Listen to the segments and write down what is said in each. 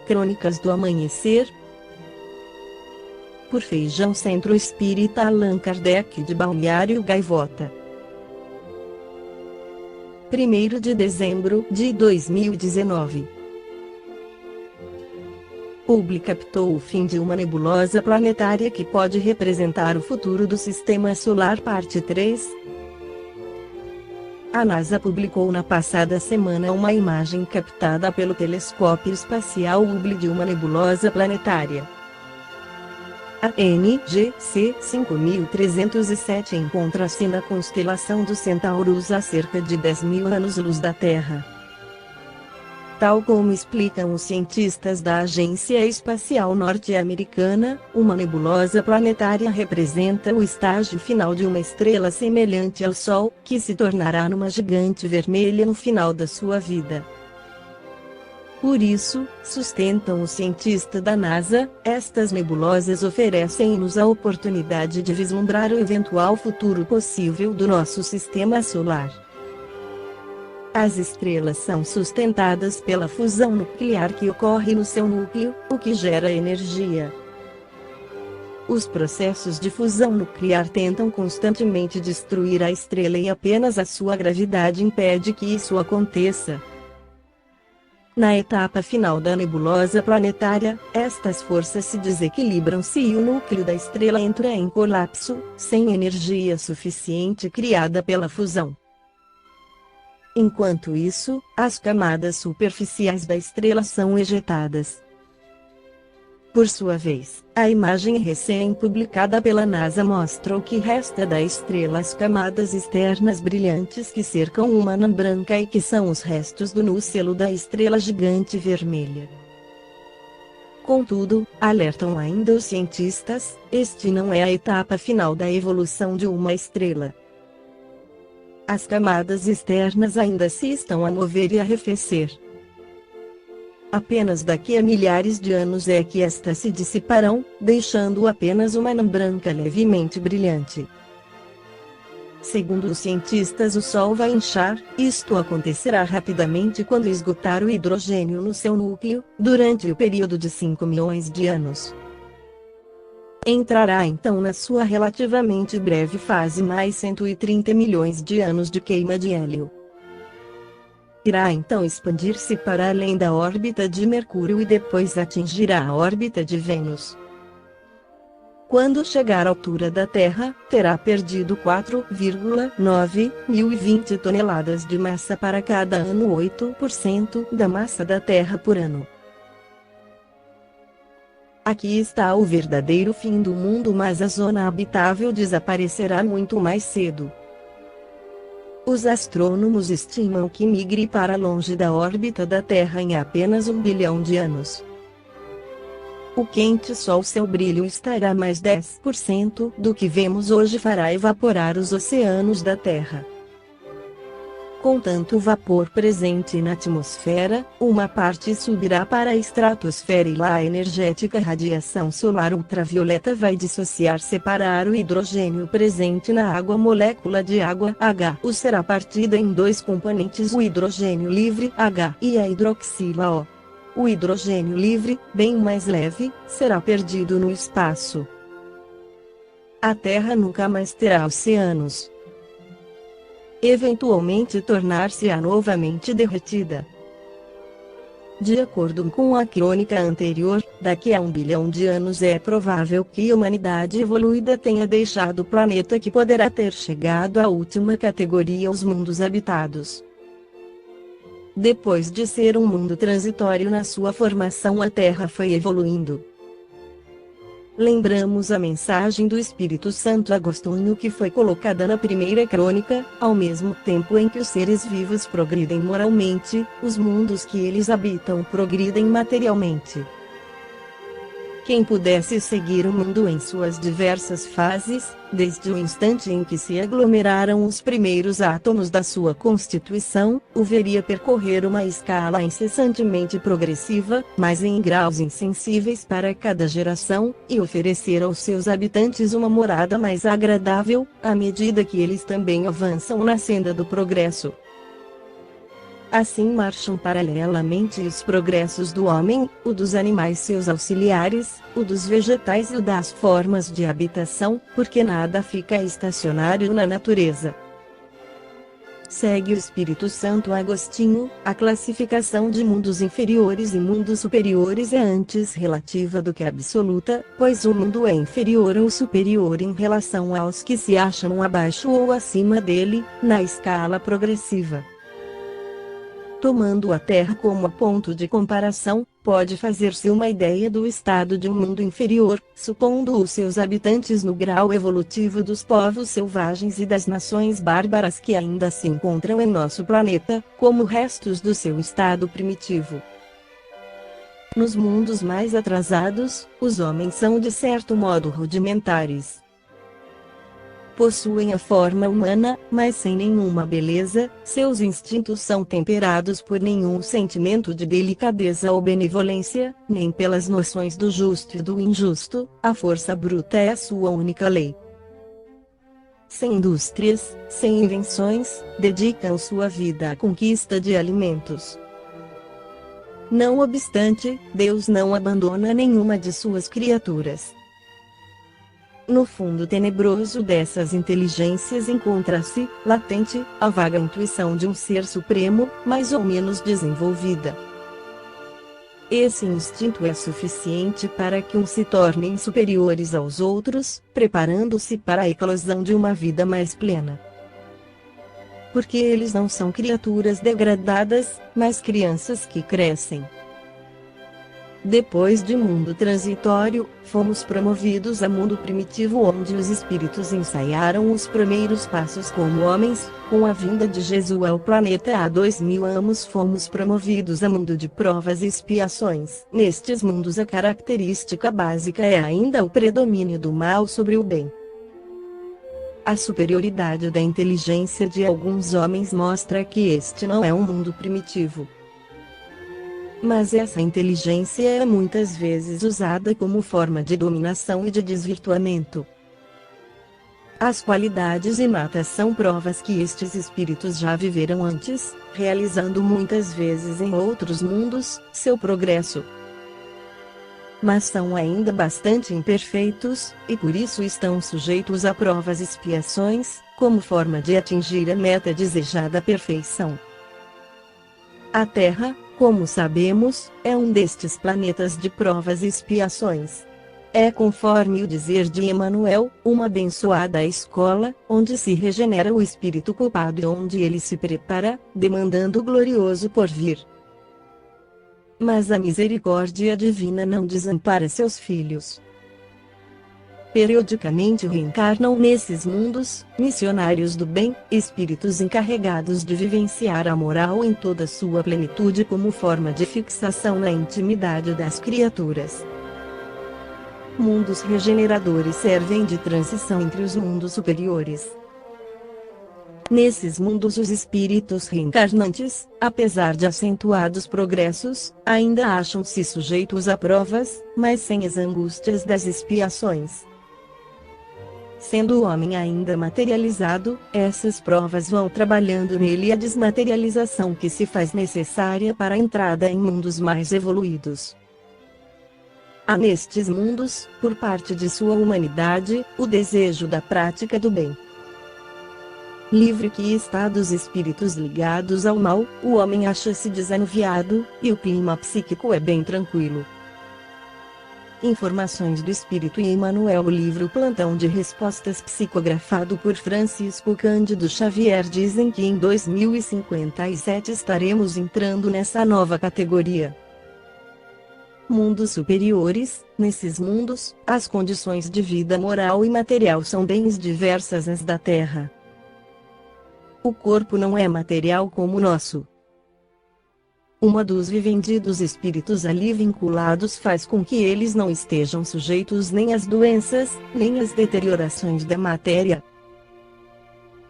Crônicas do Amanhecer, por Feijão Centro Espírita Allan Kardec de Balneário Gaivota. 1º de dezembro de 2019. Hubble captou o fim de uma nebulosa planetária que pode representar o futuro do Sistema Solar. Parte 3. A NASA publicou na passada semana uma imagem captada pelo telescópio espacial Hubble de uma nebulosa planetária. A NGC 5307 encontra-se na constelação dos Centauros a cerca de 10.000 anos-luz da Terra. Tal como explicam os cientistas da Agência Espacial Norte-Americana, uma nebulosa planetária representa o estágio final de uma estrela semelhante ao Sol, que se tornará numa gigante vermelha no final da sua vida. Por isso, sustentam os cientistas da NASA, estas nebulosas oferecem-nos a oportunidade de vislumbrar o eventual futuro possível do nosso sistema solar. As estrelas são sustentadas pela fusão nuclear que ocorre no seu núcleo, o que gera energia. Os processos de fusão nuclear tentam constantemente destruir a estrela e apenas a sua gravidade impede que isso aconteça. Na etapa final da nebulosa planetária, estas forças se desequilibram-se e o núcleo da estrela entra em colapso, sem energia suficiente criada pela fusão. Enquanto isso, as camadas superficiais da estrela são ejetadas. Por sua vez, a imagem recém-publicada pela NASA mostra o que resta da estrela, as camadas externas brilhantes que cercam uma anã branca e que são os restos do núcleo da estrela gigante vermelha. Contudo, alertam ainda os cientistas, este não é a etapa final da evolução de uma estrela. As camadas externas ainda se estão a mover e arrefecer. Apenas daqui a milhares de anos é que estas se dissiparão, deixando apenas uma anã branca levemente brilhante. Segundo os cientistas, o Sol vai inchar. Isto acontecerá rapidamente quando esgotar o hidrogênio no seu núcleo, durante o período de 5 milhões de anos. Entrará então na sua relativamente breve fase mais 130 milhões de anos de queima de hélio. Irá então expandir-se para além da órbita de Mercúrio e depois atingirá a órbita de Vênus. Quando chegar à altura da Terra, terá perdido 4,9020 toneladas de massa para cada ano, 8% da massa da Terra por ano. Aqui está o verdadeiro fim do mundo, mas a zona habitável desaparecerá muito mais cedo. Os astrônomos estimam que migre para longe da órbita da Terra em apenas 1 bilhão de anos. O quente Sol, seu brilho estará mais 10% do que vemos hoje, fará evaporar os oceanos da Terra. Com tanto vapor presente na atmosfera, uma parte subirá para a estratosfera e lá a energética radiação solar ultravioleta vai dissociar, separar o hidrogênio presente na água, molécula de água H. Será partida em dois componentes, o hidrogênio livre H e a hidroxila O. O hidrogênio livre, bem mais leve, será perdido no espaço. A Terra nunca mais terá oceanos. Eventualmente tornar-se-á novamente derretida. De acordo com a crônica anterior, daqui a 1 bilhão de anos é provável que a humanidade evoluída tenha deixado o planeta, que poderá ter chegado à última categoria, os mundos habitados. Depois de ser um mundo transitório na sua formação, a Terra foi evoluindo. Lembramos a mensagem do Espírito Santo Agostinho, que foi colocada na primeira crônica: ao mesmo tempo em que os seres vivos progridem moralmente, os mundos que eles habitam progridem materialmente. Quem pudesse seguir o mundo em suas diversas fases, desde o instante em que se aglomeraram os primeiros átomos da sua constituição, o veria percorrer uma escala incessantemente progressiva, mas em graus insensíveis para cada geração, e oferecer aos seus habitantes uma morada mais agradável, à medida que eles também avançam na senda do progresso. Assim marcham paralelamente os progressos do homem, o dos animais seus auxiliares, o dos vegetais e o das formas de habitação, porque nada fica estacionário na natureza. Segue o Espírito Santo Agostinho, a classificação de mundos inferiores e mundos superiores é antes relativa do que absoluta, pois o mundo é inferior ou superior em relação aos que se acham abaixo ou acima dele, na escala progressiva. Tomando a Terra como ponto de comparação, pode fazer-se uma ideia do estado de um mundo inferior, supondo os seus habitantes no grau evolutivo dos povos selvagens e das nações bárbaras que ainda se encontram em nosso planeta, como restos do seu estado primitivo. Nos mundos mais atrasados, os homens são de certo modo rudimentares. Possuem a forma humana, mas sem nenhuma beleza, seus instintos são temperados por nenhum sentimento de delicadeza ou benevolência, nem pelas noções do justo e do injusto, a força bruta é a sua única lei. Sem indústrias, sem invenções, dedicam sua vida à conquista de alimentos. Não obstante, Deus não abandona nenhuma de suas criaturas. No fundo tenebroso dessas inteligências encontra-se, latente, a vaga intuição de um ser supremo, mais ou menos desenvolvida. Esse instinto é suficiente para que uns se tornem superiores aos outros, preparando-se para a eclosão de uma vida mais plena. Porque eles não são criaturas degradadas, mas crianças que crescem. Depois de mundo transitório, fomos promovidos a mundo primitivo onde os espíritos ensaiaram os primeiros passos como homens. Com a vinda de Jesus ao planeta há 2000 anos fomos promovidos a mundo de provas e expiações. Nestes mundos a característica básica é ainda o predomínio do mal sobre o bem. A superioridade da inteligência de alguns homens mostra que este não é um mundo primitivo. Mas essa inteligência é muitas vezes usada como forma de dominação e de desvirtuamento. As qualidades inatas são provas que estes espíritos já viveram antes, realizando muitas vezes em outros mundos, seu progresso. Mas são ainda bastante imperfeitos, e por isso estão sujeitos a provas e expiações, como forma de atingir a meta desejada perfeição. A Terra, como sabemos, é um destes planetas de provas e expiações. É conforme o dizer de Emmanuel, uma abençoada escola, onde se regenera o espírito culpado e onde ele se prepara, demandando o glorioso porvir. Mas a misericórdia divina não desampara seus filhos. Periodicamente reencarnam nesses mundos, missionários do bem, espíritos encarregados de vivenciar a moral em toda sua plenitude como forma de fixação na intimidade das criaturas. Mundos regeneradores servem de transição entre os mundos superiores. Nesses mundos os espíritos reencarnantes, apesar de acentuados progressos, ainda acham-se sujeitos a provas, mas sem as angústias das expiações. Sendo o homem ainda materializado, essas provas vão trabalhando nele a desmaterialização que se faz necessária para a entrada em mundos mais evoluídos. Há nestes mundos, por parte de sua humanidade, o desejo da prática do bem. Livre que está dos espíritos ligados ao mal, o homem acha-se desanuviado, e o clima psíquico é bem tranquilo. Informações do Espírito e Emmanuel. O livro Plantão de Respostas psicografado por Francisco Cândido Xavier dizem que em 2057 estaremos entrando nessa nova categoria. Mundos superiores. Nesses mundos, as condições de vida moral e material são bem diversas às da Terra. O corpo não é material como o nosso. Uma dos vivendidos espíritos ali vinculados faz com que eles não estejam sujeitos nem às doenças, nem às deteriorações da matéria.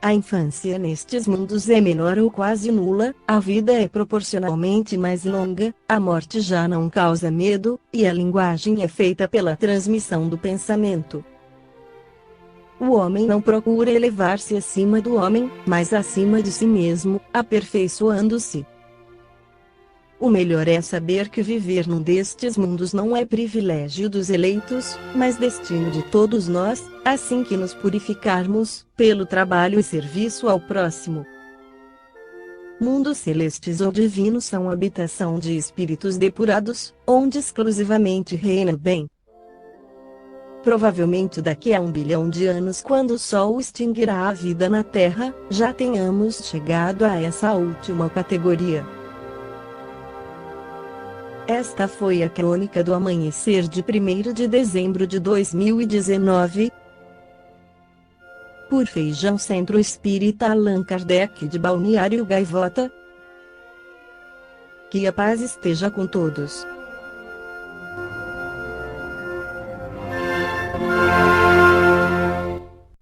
A infância nestes mundos é menor ou quase nula, a vida é proporcionalmente mais longa, a morte já não causa medo, e a linguagem é feita pela transmissão do pensamento. O homem não procura elevar-se acima do homem, mas acima de si mesmo, aperfeiçoando-se. O melhor é saber que viver num destes mundos não é privilégio dos eleitos, mas destino de todos nós, assim que nos purificarmos, pelo trabalho e serviço ao próximo. Mundos celestes ou divinos são habitação de espíritos depurados, onde exclusivamente reina o bem. Provavelmente daqui a 1 bilhão de anos, quando o Sol extinguirá a vida na Terra, já tenhamos chegado a essa última categoria. Esta foi a crônica do amanhecer de 1º de dezembro de 2019. Por Feijão Centro Espírita Allan Kardec de Balneário Gaivota. Que a paz esteja com todos.